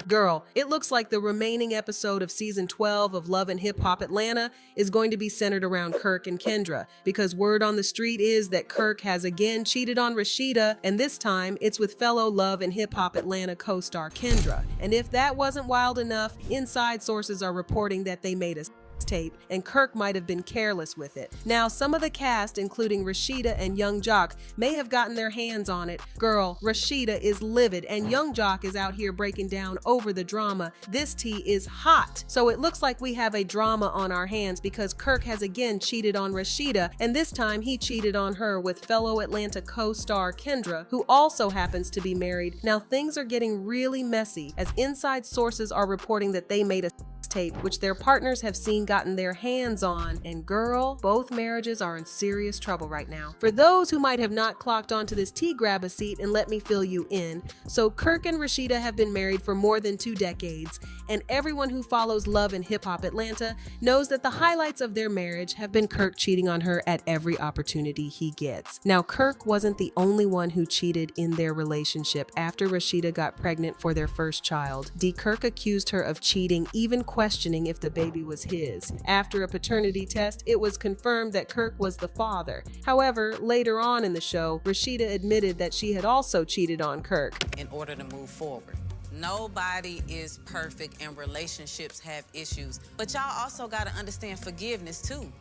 Girl, it looks like the remaining episode of season 12 of Love and Hip Hop Atlanta is going to be centered around Kirk and Kendra, because word on the street is that Kirk has again cheated on Rasheeda, and this time it's with fellow Love and Hip Hop Atlanta co-star Kendra. And if that wasn't wild enough, inside sources are reporting that they made a tape and Kirk might have been careless with it. Now, some of the cast, including Rasheeda and Young Jock, may have gotten their hands on it. Girl, Rasheeda is livid and Young Jock is out here breaking down over the drama. This tea is hot. So it looks like we have a drama on our hands because Kirk has again cheated on Rasheeda, and this time he cheated on her with fellow Atlanta co-star Kendra, who also happens to be married. Now things are getting really messy as inside sources are reporting that they made a tape which their partners have seen gotten their hands on, and girl, both marriages are in serious trouble right now. For those who might have not clocked onto this tea, grab a seat and let me fill you in. So Kirk and Rasheeda have been married for more than 2 decades, and everyone who follows Love and Hip Hop Atlanta knows that the highlights of their marriage have been Kirk cheating on her at every opportunity he gets. Now, Kirk wasn't the only one who cheated in their relationship. After Rasheeda got pregnant for their first child, Kirk accused her of cheating, even questioning if the baby was his. After a paternity test, it was confirmed that Kirk was the father. However, later on in the show, Rasheeda admitted that she had also cheated on Kirk. In order to move forward. Nobody is perfect and relationships have issues, but y'all also got to understand forgiveness too.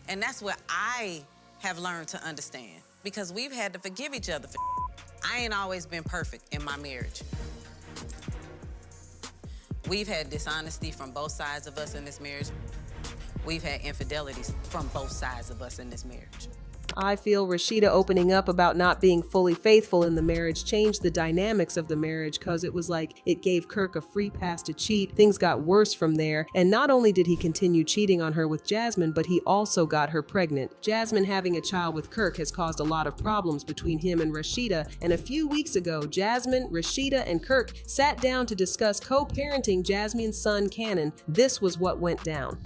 And that's what I have learned to understand, because we've had to forgive each other. I ain't always been perfect in my marriage. We've had dishonesty from both sides of us in this marriage. We've had infidelities from both sides of us in this marriage. I feel Rasheeda opening up about not being fully faithful in the marriage changed the dynamics of the marriage, because it was like it gave Kirk a free pass to cheat. Things got worse from there, and not only did he continue cheating on her with Jasmine, but he also got her pregnant. Jasmine having a child with Kirk has caused a lot of problems between him and Rasheeda, and a few weeks ago, Jasmine, Rasheeda, and Kirk sat down to discuss co-parenting Jasmine's son, Cannon. This was what went down.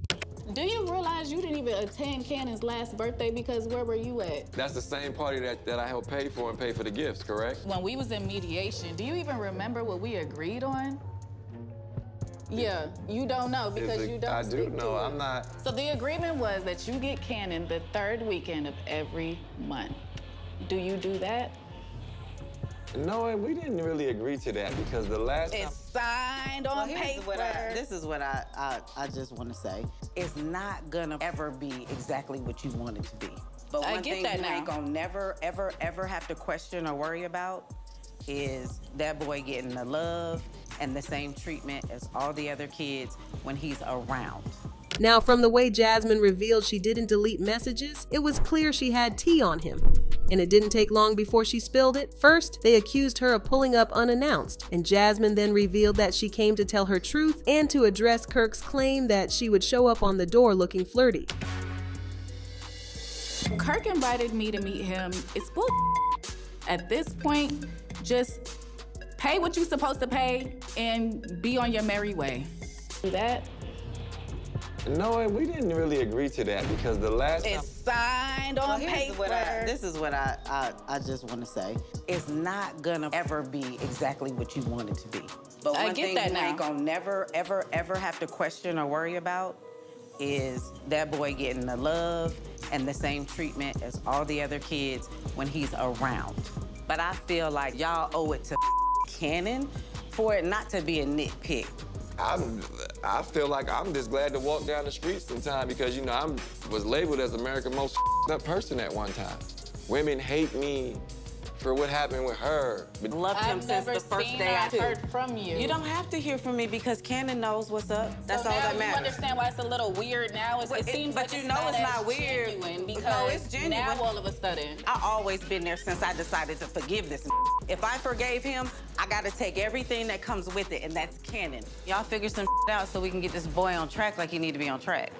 Do you realize you didn't even attend Cannon's last birthday because where were you at? That's the same party that I helped pay for and pay for the gifts, correct? When we was in mediation, do you even remember what we agreed on? Yeah, you don't know because you don't I do know, I'm not. So the agreement was that you get Cannon the 3rd weekend of every month. Do you do that? No, we didn't really agree to that because the last time... It's signed on paper. This is what I just want to say. It's not gonna ever be exactly what you want it to be. But one thing you ain't gonna never, ever, ever have to question or worry about is that boy getting the love and the same treatment as all the other kids when he's around. Now, from the way Jasmine revealed she didn't delete messages, it was clear she had tea on him. And it didn't take long before she spilled it. First, they accused her of pulling up unannounced, and Jasmine then revealed that she came to tell her truth and to address Kirk's claim that she would show up on the door looking flirty. Kirk invited me to meet him. It's bull. At this point, just pay what you're supposed to pay and be on your merry way. Do that? No, we didn't really agree to that because the last time... It's signed on paper. This is what I just want to say. It's not gonna ever be exactly what you want it to be. But one thing you ain't gonna never, ever, ever have to question or worry about is that boy getting the love and the same treatment as all the other kids when he's around. But I feel like y'all owe it to Cannon for it not to be a nitpick. I feel like I'm just glad to walk down the street sometime because, you know, I was labeled as America's most up person at one time. Women hate me for what happened with her. But loved him since the first day I heard from you. You don't have to hear from me because Cannon knows what's up. That's all that matters. You understand why it's a little weird now? It seems but like you know it's not weird. Because no, it's genuine. Now all of a sudden. I've always been there since I decided to forgive this. If I forgave him, I gotta take everything that comes with it, and that's Cannon. Y'all figure some out so we can get this boy on track like he need to be on track.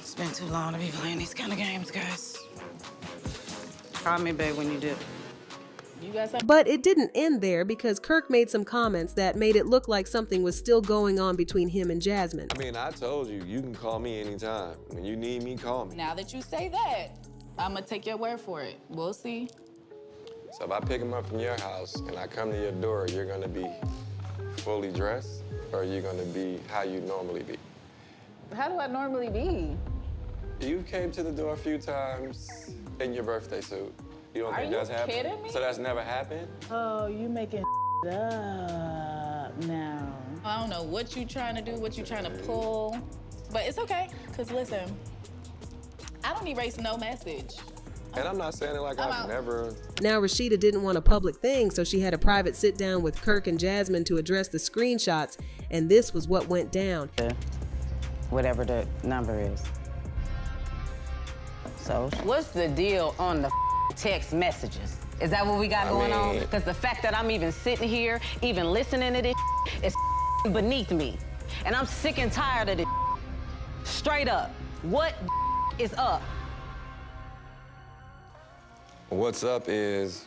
It's been too long to be playing these kind of games, guys. Call me, babe, when you do. But it didn't end there because Kirk made some comments that made it look like something was still going on between him and Jasmine. I mean, I told you, you can call me anytime. When you need me, call me. Now that you say that, I'm gonna take your word for it. We'll see. So if I pick him up from your house and I come to your door, you're gonna be fully dressed, or are you gonna be how you normally be? How do I normally be? You came to the door a few times in your birthday suit. You don't think you that's happened? kidding me? So that's never happened? Oh, you making up now. I don't know what you trying to do, what you trying to pull, but it's okay, because listen, I don't erase no message. And I'm not saying it like I've never... Now, Rasheeda didn't want a public thing, so she had a private sit-down with Kirk and Jasmine to address the screenshots, and this was what went down. Whatever the number is. So, what's the deal on the text messages? Is that what we got going on? Because the fact that I'm even sitting here, even listening to this is beneath me. And I'm sick and tired of this. Straight up. What is up? What's up is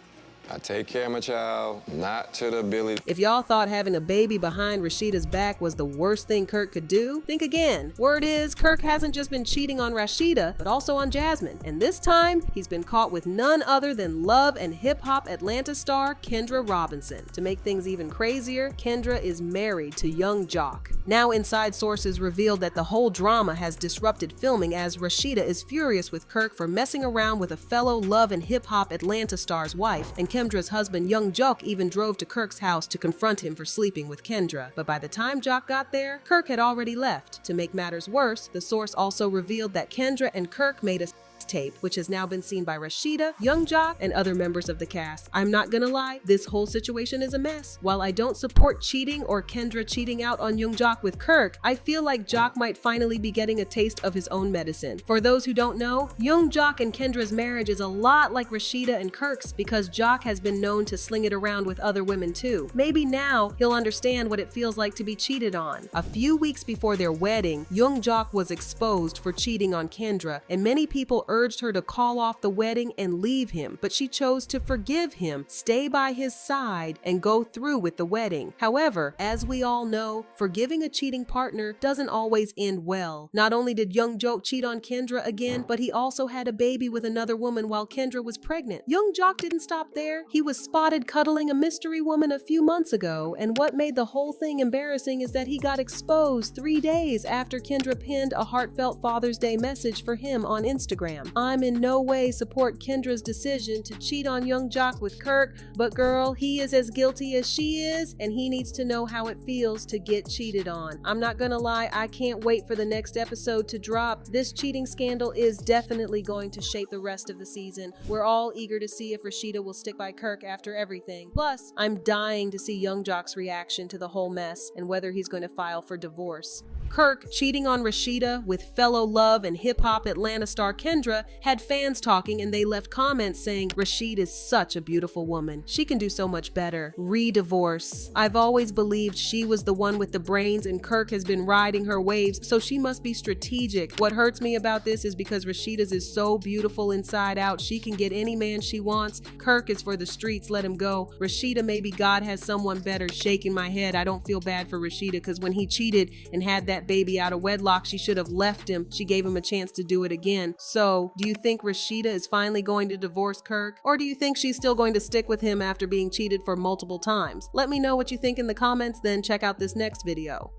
I take care of my child, not to the ability. If y'all thought having a baby behind Rasheeda's back was the worst thing Kirk could do, think again. Word is, Kirk hasn't just been cheating on Rasheeda, but also on Jasmine. And this time, he's been caught with none other than Love and Hip Hop Atlanta star Kendra Robinson. To make things even crazier, Kendra is married to Young Jock. Now inside sources revealed that the whole drama has disrupted filming as Rasheeda is furious with Kirk for messing around with a fellow Love and Hip Hop Atlanta star's wife, and Kendra's husband, Young Jock, even drove to Kirk's house to confront him for sleeping with Kendra. But by the time Jock got there, Kirk had already left. To make matters worse, the source also revealed that Kendra and Kirk made a tape, which has now been seen by Rasheeda, Young Jock, and other members of the cast. I'm not gonna lie, this whole situation is a mess. While I don't support cheating or Kendra cheating out on Young Jock with Kirk, I feel like Jock might finally be getting a taste of his own medicine. For those who don't know, Young Jock and Kendra's marriage is a lot like Rasheeda and Kirk's because Jock has been known to sling it around with other women too. Maybe now he'll understand what it feels like to be cheated on. A few weeks before their wedding, Young Jock was exposed for cheating on Kendra, and many people urged her to call off the wedding and leave him, but she chose to forgive him, stay by his side, and go through with the wedding. However, as we all know, forgiving a cheating partner doesn't always end well. Not only did Young Jock cheat on Kendra again, but he also had a baby with another woman while Kendra was pregnant. Young Jock didn't stop there. He was spotted cuddling a mystery woman a few months ago, and what made the whole thing embarrassing is that he got exposed 3 days after Kendra pinned a heartfelt Father's Day message for him on Instagram. I'm in no way support Kendra's decision to cheat on Young Jock with Kirk, but girl, he is as guilty as she is, and he needs to know how it feels to get cheated on. I'm not gonna lie, I can't wait for the next episode to drop. This cheating scandal is definitely going to shape the rest of the season. We're all eager to see if Rasheeda will stick by Kirk after everything. Plus, I'm dying to see Young Jock's reaction to the whole mess and whether he's going to file for divorce. Kirk cheating on Rasheeda with fellow Love and Hip Hop Atlanta star Kendra had fans talking, and they left comments saying Rasheeda is such a beautiful woman. She can do so much better. Re-divorce. I've always believed she was the one with the brains and Kirk has been riding her waves, so she must be strategic. What hurts me about this is because Rasheeda's is so beautiful inside out. She can get any man she wants. Kirk is for the streets, let him go. Rasheeda, maybe God has someone better. Shaking my head. I don't feel bad for Rasheeda because when he cheated and had that baby out of wedlock, she should have left him. She gave him a chance to do it again. So, do you think Rasheeda is finally going to divorce Kirk? Or do you think she's still going to stick with him after being cheated for multiple times? Let me know what you think in the comments, then check out this next video.